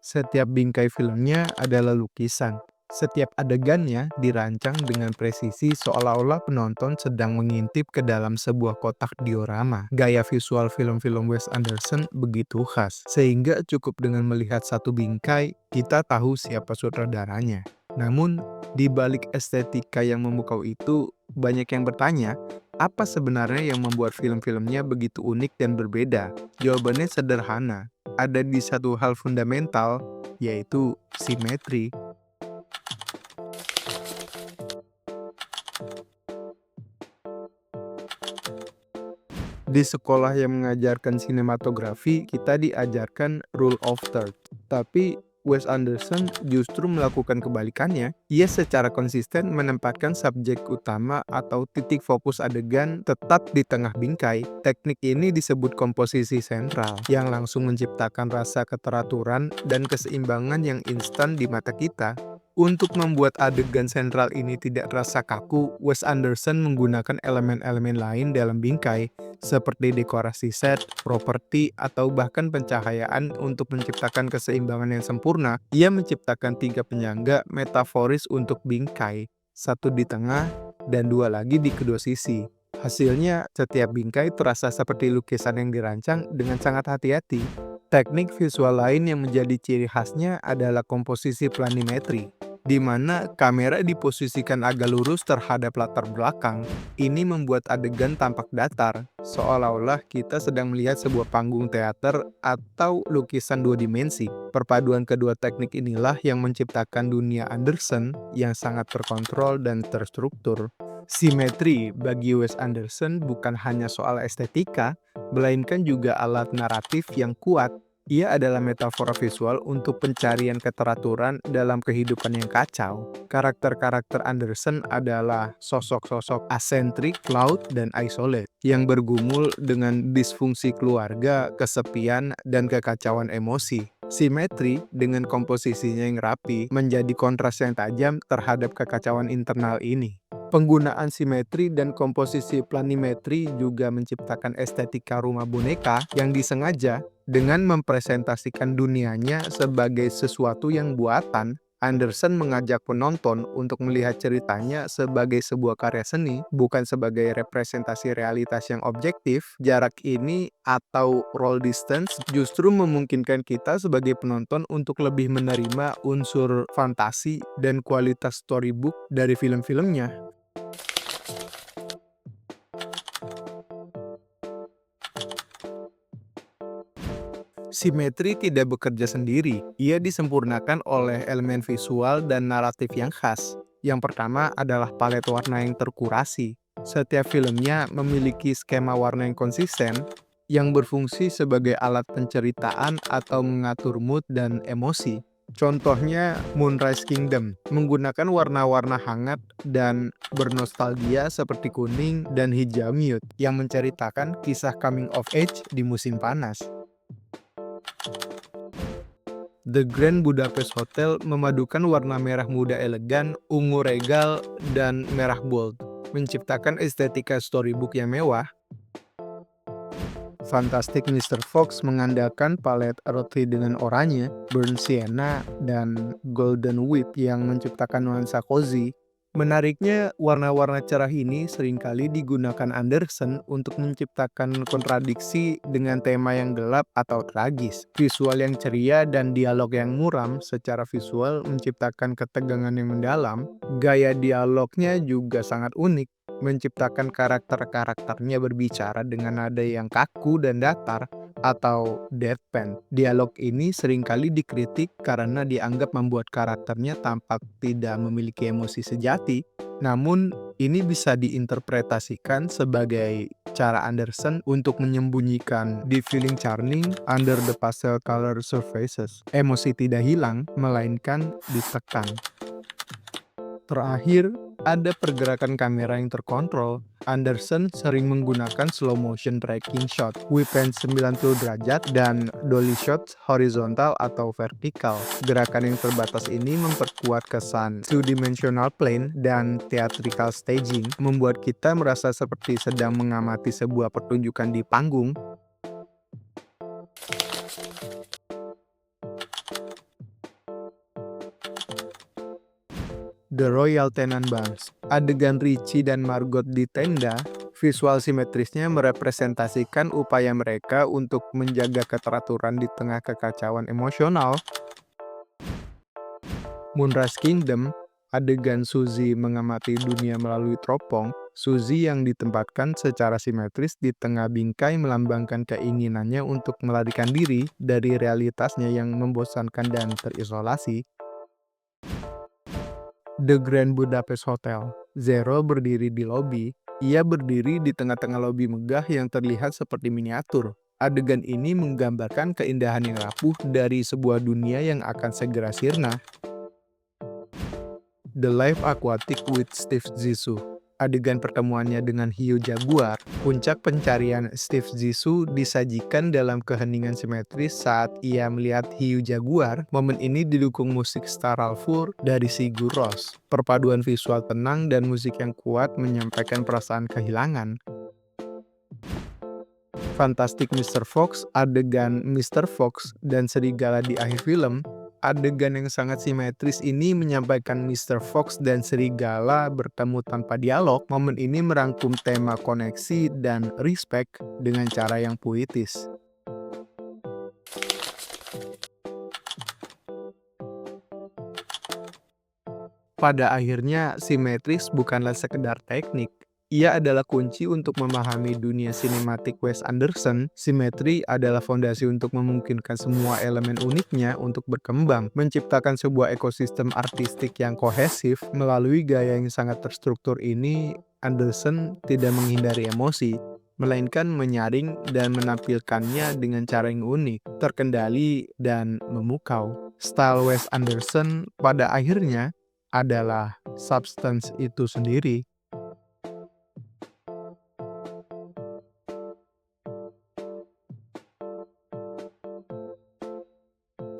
Setiap bingkai filmnya adalah lukisan. Setiap adegannya dirancang dengan presisi seolah-olah penonton sedang mengintip ke dalam sebuah kotak diorama. Gaya visual film-film Wes Anderson begitu khas, sehingga cukup dengan melihat satu bingkai, kita tahu siapa sutradaranya. Namun, di balik estetika yang memukau itu, banyak yang bertanya, apa sebenarnya yang membuat film-filmnya begitu unik dan berbeda? Jawabannya sederhana, ada di satu hal fundamental, yaitu simetri. Di sekolah yang mengajarkan sinematografi, kita diajarkan rule of third. Tapi Wes Anderson justru melakukan kebalikannya. Ia secara konsisten menempatkan subjek utama atau titik fokus adegan tetap di tengah bingkai. Teknik ini disebut komposisi sentral, yang langsung menciptakan rasa keteraturan dan keseimbangan yang instan di mata kita. Untuk membuat adegan sentral ini tidak terasa kaku, Wes Anderson menggunakan elemen-elemen lain dalam bingkai, seperti dekorasi set, properti, atau bahkan pencahayaan untuk menciptakan keseimbangan yang sempurna. Ia menciptakan 3 penyangga metaforis untuk bingkai, satu di tengah dan 2 lagi di kedua sisi. Hasilnya, setiap bingkai terasa seperti lukisan yang dirancang dengan sangat hati-hati. Teknik visual lain yang menjadi ciri khasnya adalah komposisi planimetri, di mana kamera diposisikan agak lurus terhadap latar belakang. Ini membuat adegan tampak datar, seolah-olah kita sedang melihat sebuah panggung teater atau lukisan 2 dimensi. Perpaduan kedua teknik inilah yang menciptakan dunia Anderson yang sangat terkontrol dan terstruktur. Simetri bagi Wes Anderson bukan hanya soal estetika, melainkan juga alat naratif yang kuat. Ia adalah metafora visual untuk pencarian keteraturan dalam kehidupan yang kacau. Karakter-karakter Anderson adalah sosok-sosok asentrik, flawed, dan isolate yang bergumul dengan disfungsi keluarga, kesepian, dan kekacauan emosi. Simetri dengan komposisinya yang rapi menjadi kontras yang tajam terhadap kekacauan internal ini. Penggunaan simetri dan komposisi planimetri juga menciptakan estetika rumah boneka yang disengaja dengan mempresentasikan dunianya sebagai sesuatu yang buatan. Anderson mengajak penonton untuk melihat ceritanya sebagai sebuah karya seni, bukan sebagai representasi realitas yang objektif. Jarak ini atau role distance justru memungkinkan kita sebagai penonton untuk lebih menerima unsur fantasi dan kualitas storybook dari film-filmnya. Simetri tidak bekerja sendiri, ia disempurnakan oleh elemen visual dan naratif yang khas. Yang pertama adalah palet warna yang terkurasi. Setiap filmnya memiliki skema warna yang konsisten, yang berfungsi sebagai alat penceritaan atau mengatur mood dan emosi. Contohnya Moonrise Kingdom, menggunakan warna-warna hangat dan bernostalgia seperti kuning dan hijau mute, yang menceritakan kisah coming of age di musim panas. The Grand Budapest Hotel memadukan warna merah muda elegan, ungu regal, dan merah bold, menciptakan estetika storybook yang mewah. Fantastic Mr. Fox mengandalkan palet earthy dengan oranye, burnt sienna, dan golden wheat yang menciptakan nuansa cozy. Menariknya, warna-warna cerah ini seringkali digunakan Anderson untuk menciptakan kontradiksi dengan tema yang gelap atau tragis. Visual yang ceria dan dialog yang muram secara visual menciptakan ketegangan yang mendalam. Gaya dialognya juga sangat unik, menciptakan karakter-karakternya berbicara dengan nada yang kaku dan datar atau deadpan. Dialog ini seringkali dikritik karena dianggap membuat karakternya tampak tidak memiliki emosi sejati. Namun, ini bisa diinterpretasikan sebagai cara Anderson untuk menyembunyikan the feeling churning under the pastel color surfaces. Emosi tidak hilang, melainkan ditekan. Terakhir, ada pergerakan kamera yang terkontrol. Anderson sering menggunakan slow motion tracking shot, whiplash 90 derajat, dan dolly shots horizontal atau vertikal. Gerakan yang terbatas ini memperkuat kesan two-dimensional plane dan theatrical staging, membuat kita merasa seperti sedang mengamati sebuah pertunjukan di panggung. The Royal Tenenbaums. Adegan Richie dan Margot di tenda, visual simetrisnya merepresentasikan upaya mereka untuk menjaga keteraturan di tengah kekacauan emosional. Moonrise Kingdom, adegan Suzy mengamati dunia melalui teropong, Suzy yang ditempatkan secara simetris di tengah bingkai melambangkan keinginannya untuk melarikan diri dari realitasnya yang membosankan dan terisolasi. The Grand Budapest Hotel. Zero berdiri di lobi. Ia berdiri di tengah-tengah lobi megah yang terlihat seperti miniatur. Adegan ini menggambarkan keindahan yang rapuh dari sebuah dunia yang akan segera sirna. The Life Aquatic with Steve Zissou. Adegan pertemuannya dengan hiu jaguar, puncak pencarian Steve Zissou disajikan dalam keheningan simetris saat ia melihat hiu jaguar. Momen ini didukung musik Starfall dari Sigur Rós. Perpaduan visual tenang dan musik yang kuat menyampaikan perasaan kehilangan. Fantastic Mr. Fox, adegan Mr. Fox dan serigala di akhir film. Adegan yang sangat simetris ini menyampaikan Mr. Fox dan serigala bertemu tanpa dialog. Momen ini merangkum tema koneksi dan respect dengan cara yang puitis. Pada akhirnya, simetris bukanlah sekedar teknik. Ia adalah kunci untuk memahami dunia sinematik Wes Anderson. Simetri adalah fondasi untuk memungkinkan semua elemen uniknya untuk berkembang, menciptakan sebuah ekosistem artistik yang kohesif. Melalui gaya yang sangat terstruktur ini, Anderson tidak menghindari emosi, melainkan menyaring dan menampilkannya dengan cara yang unik, terkendali, dan memukau. Style Wes Anderson pada akhirnya adalah substance itu sendiri.